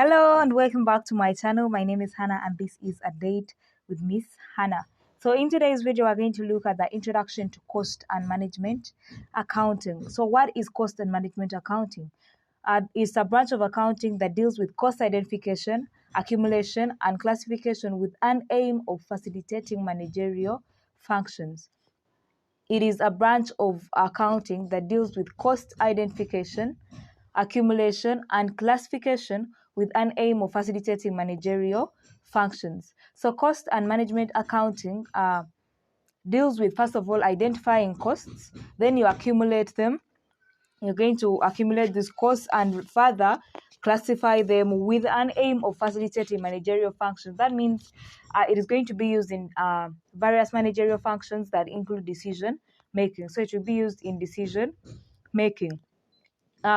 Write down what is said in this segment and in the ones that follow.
Hello and welcome back to my channel. My name is Hannah and this is A Date with Miss Hannah. So in today's video, we're going to look at the introduction to cost and management accounting. So what is cost and management accounting? It's a branch of accounting that deals with cost identification, accumulation, and classification with an aim of facilitating managerial functions. It is a branch of accounting that deals with cost identification, accumulation, and classification with an aim of facilitating managerial functions. So cost and management accounting deals with, first of all, identifying costs, then you accumulate them. You're going to accumulate these costs and further classify them with an aim of facilitating managerial functions. That means it is going to be used in various managerial functions that include decision making. So it will be used in decision making.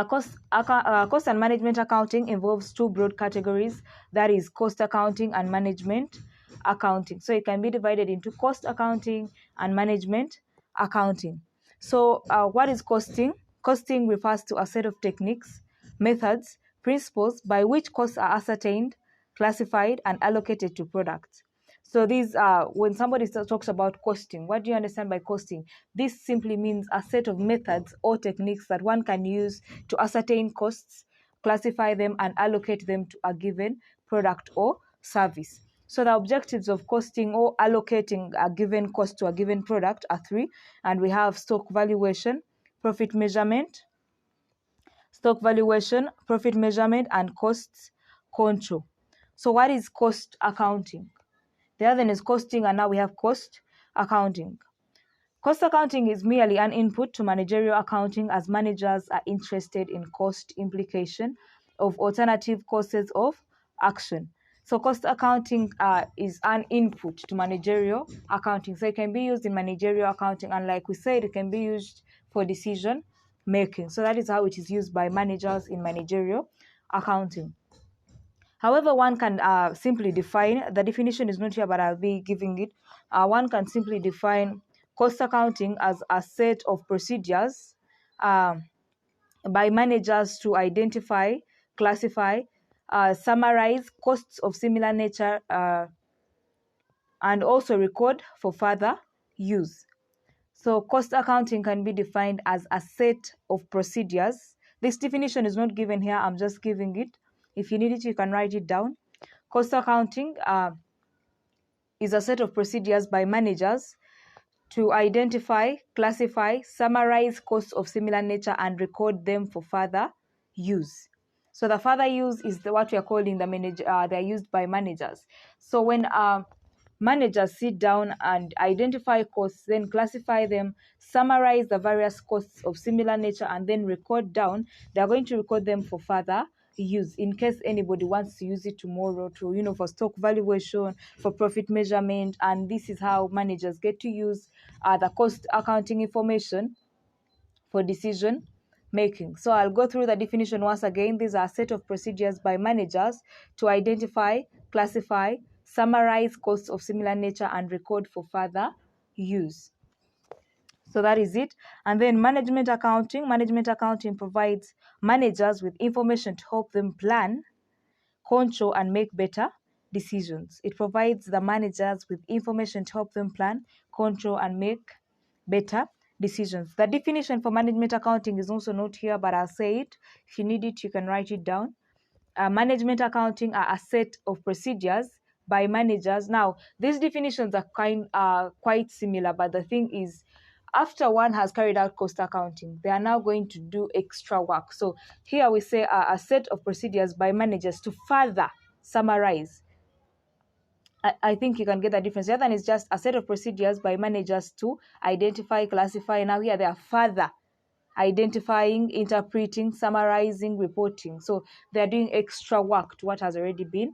Cost and management accounting involves two broad categories, that is cost accounting and management accounting. So it can be divided into cost accounting and management accounting. So what is costing? Costing refers to a set of techniques, methods, principles by which costs are ascertained, classified, and allocated to products. So these when somebody talks about costing, what do you understand by costing? This simply means a set of methods or techniques that one can use to ascertain costs, classify them, and allocate them to a given product or service. So the objectives of costing or allocating a given cost to a given product are three, and we have stock valuation, profit measurement, and costs control. So what is cost accounting? The other one is costing, and now we have cost accounting. Cost accounting is merely an input to managerial accounting, as managers are interested in cost implication of alternative courses of action. So cost accounting is an input to managerial accounting. So it can be used in managerial accounting, and like we said, it can be used for decision making. So that is how it is used by managers in managerial accounting. However, one can simply define, the definition is not here, but I'll be giving it. One can simply define cost accounting as a set of procedures by managers to identify, classify, summarize costs of similar nature, and also record for further use. So cost accounting can be defined as a set of procedures. This definition is not given here, I'm just giving it. If you need it, you can write it down. Cost accounting is a set of procedures by managers to identify, classify, summarize costs of similar nature, and record them for further use. So the further use is what we are calling the manager. They are used by managers. So when managers sit down and identify costs, then classify them, summarize the various costs of similar nature, and then record down, they are going to record them for further use in case anybody wants to use it tomorrow to for stock valuation, for profit measurement. And this is how managers get to use the cost accounting information for decision making. So I'll go through the definition once again. These are a set of procedures by managers to identify, classify, summarize costs of similar nature, and record for further use. So that is it. And then management accounting. Management accounting provides managers with information to help them plan, control, and make better decisions. It provides the managers with information to help them plan, control, and make better decisions. The definition for management accounting is also not here, but I'll say it. If you need it, you can write it down. Management accounting are a set of procedures by managers. Now, these definitions are quite similar, but the thing is, after one has carried out cost accounting, they are now going to do extra work. So here we say a set of procedures by managers to further summarize. I think you can get the difference. The other one is just a set of procedures by managers to identify, classify. Now here they are further identifying, interpreting, summarizing, reporting. So they are doing extra work to what has already been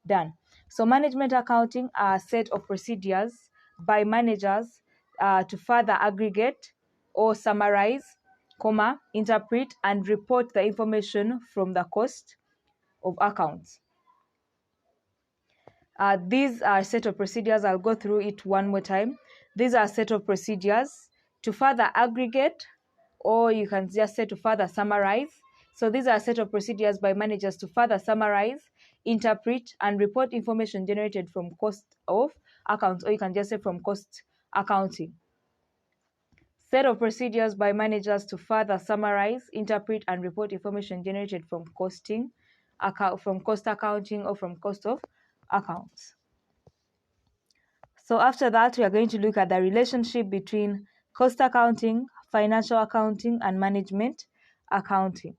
done. So management accounting are a set of procedures by managers to further aggregate or summarize, interpret, and report the information from the cost of accounts. These are a set of procedures. I'll go through it one more time. These are a set of procedures to further aggregate, or you can just say to further summarize, So these are a set of procedures by managers to further summarize, interpret, and report information generated from cost of accounts, or you can just say from cost accounting. Set of procedures by managers to further summarize, interpret, and report information generated from cost accounting, or from cost of accounts. So after that, we are going to look at the relationship between cost accounting, financial accounting, and management accounting.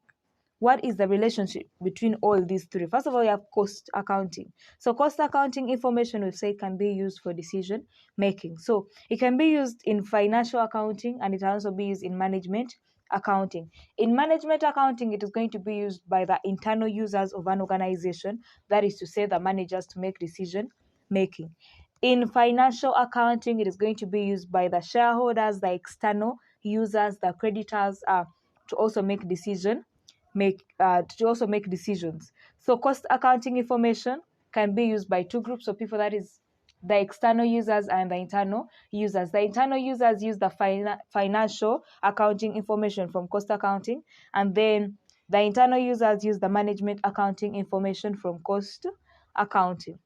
What is the relationship between all these three? First of all, you have cost accounting. So cost accounting information, we say, can be used for decision making. So it can be used in financial accounting, and it can also be used in management accounting. In management accounting, it is going to be used by the internal users of an organization, that is to say the managers, to make decision making. In financial accounting, it is going to be used by the shareholders, the external users, the creditors, to also make decisions. So cost accounting information can be used by two groups of people, that is the external users and the internal users. The internal users use the financial accounting information from cost accounting, and then the internal users use the management accounting information from cost accounting.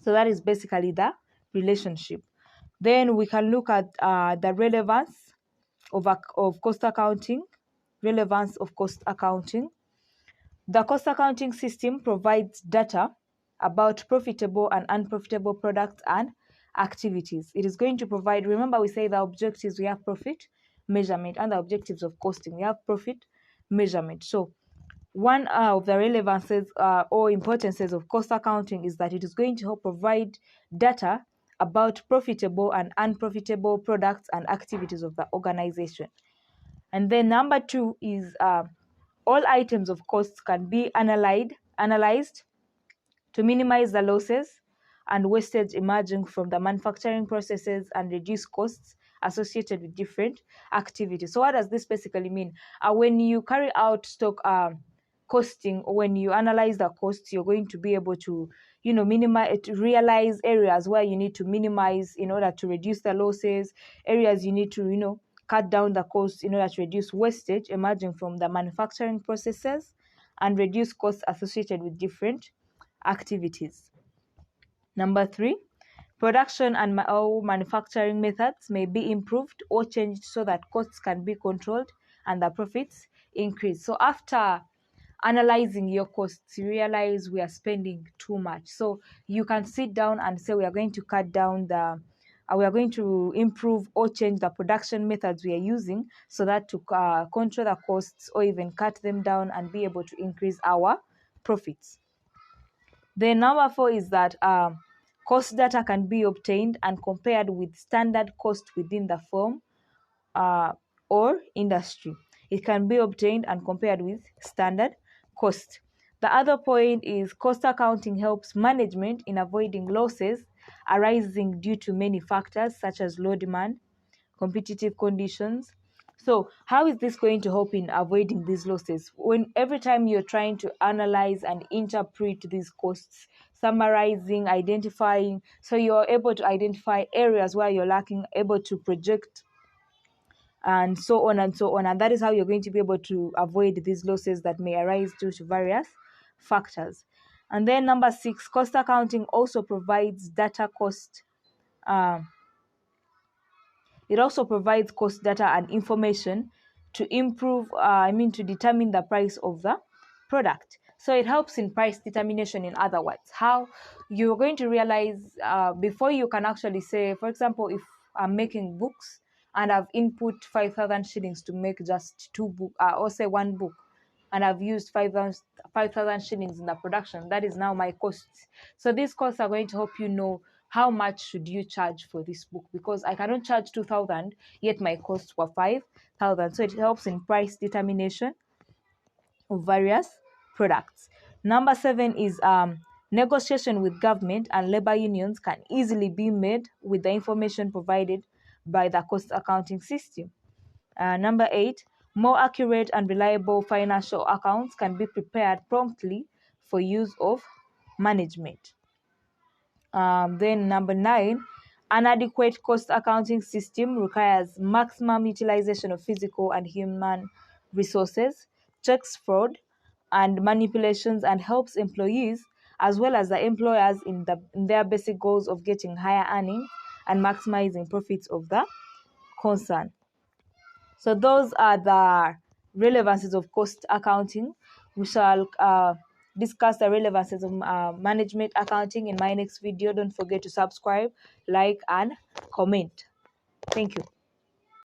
So that is basically the relationship. Then we can look at the relevance of cost accounting. Relevance of cost accounting. The cost accounting system provides data about profitable and unprofitable products and activities. It is going to provide, remember we say the objectives, we have profit measurement, and the objectives of costing, we have profit measurement. So one of the relevances or importances of cost accounting is that it is going to help provide data about profitable and unprofitable products and activities of the organization. And then number two is all items of costs can be analyzed to minimize the losses and wastage emerging from the manufacturing processes and reduce costs associated with different activities. So what does this basically mean? When you carry out stock costing, or when you analyze the costs, you're going to be able to, minimize, realize areas where you need to minimize in order to reduce the losses, areas you need to, cut down the costs in order to reduce wastage emerging from the manufacturing processes and reduce costs associated with different activities. Number three, production and manufacturing methods may be improved or changed so that costs can be controlled and the profits increase. So after analyzing your costs, you realize we are spending too much. So you can sit down and say we are going to cut down we are going to improve or change the production methods we are using so that to control the costs or even cut them down and be able to increase our profits. Then number four is that cost data can be obtained and compared with standard cost within the firm or industry. It can be obtained and compared with standard cost. The other point is cost accounting helps management in avoiding losses arising due to many factors such as low demand, competitive conditions. So how is this going to help in avoiding these losses? When every time you're trying to analyze and interpret these costs, summarizing, identifying, so you're able to identify areas where you're lacking, able to project, and so on and so on. And that is how you're going to be able to avoid these losses that may arise due to various factors. And then number six, cost accounting also provides data cost. It also provides cost data and information to to determine the price of the product. So it helps in price determination. In other words, how you're going to realize before you can actually say, for example, if I'm making books and I've input 5,000 shillings to make just two books, or say one book, and I've used 5,000 shillings in the production, that is now my costs. So these costs are going to help you know how much should you charge for this book, because I cannot charge 2,000 yet my costs were 5,000. So it helps in price determination of various products. Number seven is negotiation with government and labor unions can easily be made with the information provided by the cost accounting system. Number eight, more accurate and reliable financial accounts can be prepared promptly for use of management. Then number nine, an adequate cost accounting system requires maximum utilization of physical and human resources checks fraud and manipulations, and helps employees as well as the employers in their basic goals of getting higher earnings and maximizing profits of the concern. So those are the relevances of cost accounting. We shall discuss the relevances of management accounting in my next video. Don't forget to subscribe, like, and comment. Thank you.